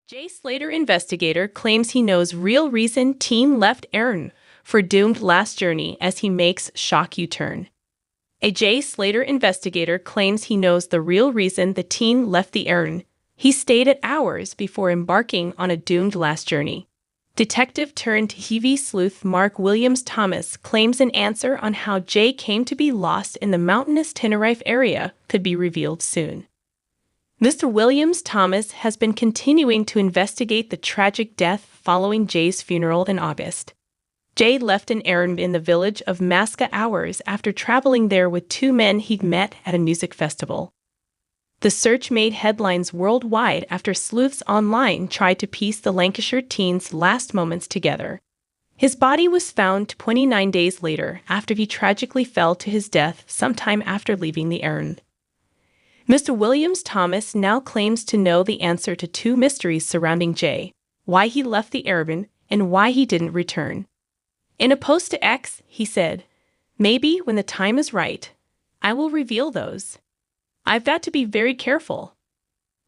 Jay Slater investigator claims he knows real reason teen left Aaron for doomed last journey as he makes shock U-turn. A Jay Slater investigator claims he knows the real reason the teen left the Aaron. He stayed at hours before embarking on a doomed last journey. Detective-turned-TV sleuth Mark Williams Thomas claims an answer on how Jay came to be lost in the mountainous Tenerife area could be revealed soon. Mr. Williams Thomas has been continuing to investigate the tragic death following Jay's funeral in August. Jay left an errand in the village of Masca hours after traveling there with two men he'd met at a music festival. The search made headlines worldwide after sleuths online tried to piece the Lancashire teen's last moments together. His body was found 29 days later after he tragically fell to his death sometime after leaving the errand. Mr. Williams Thomas now claims to know the answer to two mysteries surrounding Jay: why he left the errand and why he didn't return. In a post to X, he said, "Maybe when the time is right, I will reveal those. I've got to be very careful.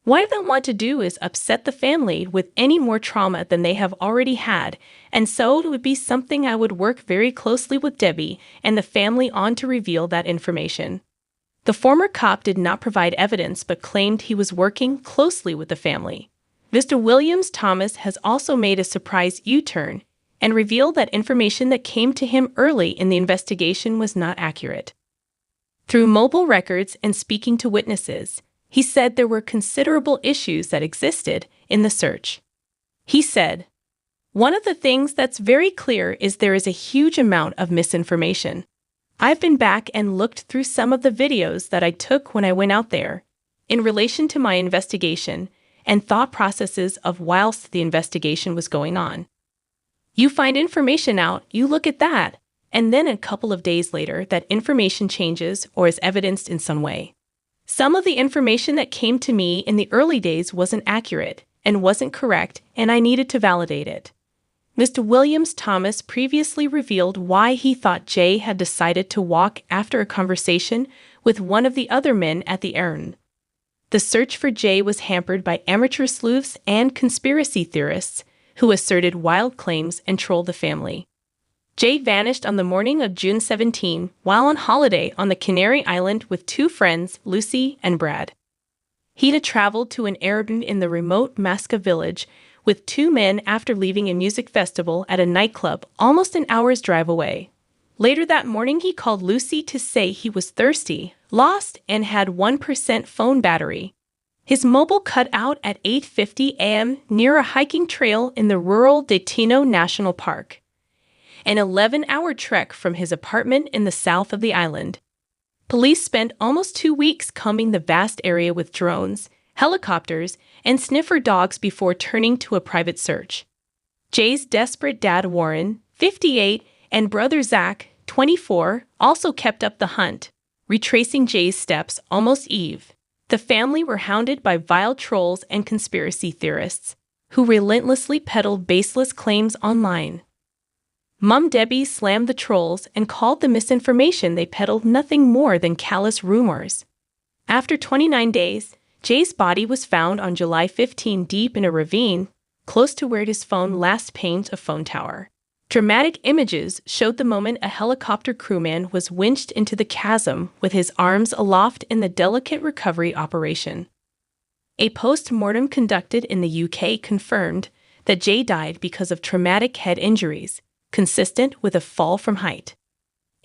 What I don't want to do is upset the family with any more trauma than they have already had, and so it would be something I would work very closely with Debbie and the family on to reveal that information." The former cop did not provide evidence but claimed he was working closely with the family. Mr. Williams Thomas has also made a surprise U-turn and revealed that information that came to him early in the investigation was not accurate. Through mobile records and speaking to witnesses, he said there were considerable issues that existed in the search. He said, "One of the things that's very clear is there is a huge amount of misinformation. I've been back and looked through some of the videos that I took when I went out there, in relation to my investigation and thought processes of whilst the investigation was going on. You find information out, you look at that, and then a couple of days later that information changes or is evidenced in some way. Some of the information that came to me in the early days wasn't accurate and wasn't correct, and I needed to validate it." Mr. Williams Thomas previously revealed why he thought Jay had decided to walk after a conversation with one of the other men at the errand. The search for Jay was hampered by amateur sleuths and conspiracy theorists who asserted wild claims and trolled the family. Jay vanished on the morning of June 17 while on holiday on the Canary Island with two friends, Lucy and Brad. He'd had traveled to an errand in the remote Masca village with two men after leaving a music festival at a nightclub almost an hour's drive away. Later that morning, he called Lucy to say he was thirsty, lost, and had 1% phone battery. His mobile cut out at 8:50 a.m. near a hiking trail in the rural Teno National Park, an 11-hour trek from his apartment in the south of the island. Police spent almost 2 weeks combing the vast area with drones, helicopters, and sniffer dogs before turning to a private search. Jay's desperate dad Warren, 58, and brother Zach, 24, also kept up the hunt, retracing Jay's steps almost eve. The family were hounded by vile trolls and conspiracy theorists, who relentlessly peddled baseless claims online. Mum Debbie slammed the trolls and called the misinformation they peddled nothing more than callous rumors. After 29 days, Jay's body was found on July 15 deep in a ravine, close to where his phone last pinged a phone tower. Dramatic images showed the moment a helicopter crewman was winched into the chasm with his arms aloft in the delicate recovery operation. A post-mortem conducted in the UK confirmed that Jay died because of traumatic head injuries, consistent with a fall from height.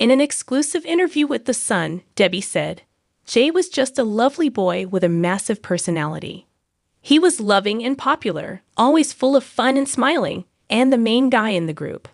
In an exclusive interview with The Sun, Debbie said, "Jay was just a lovely boy with a massive personality. He was loving and popular, always full of fun and smiling, and the main guy in the group.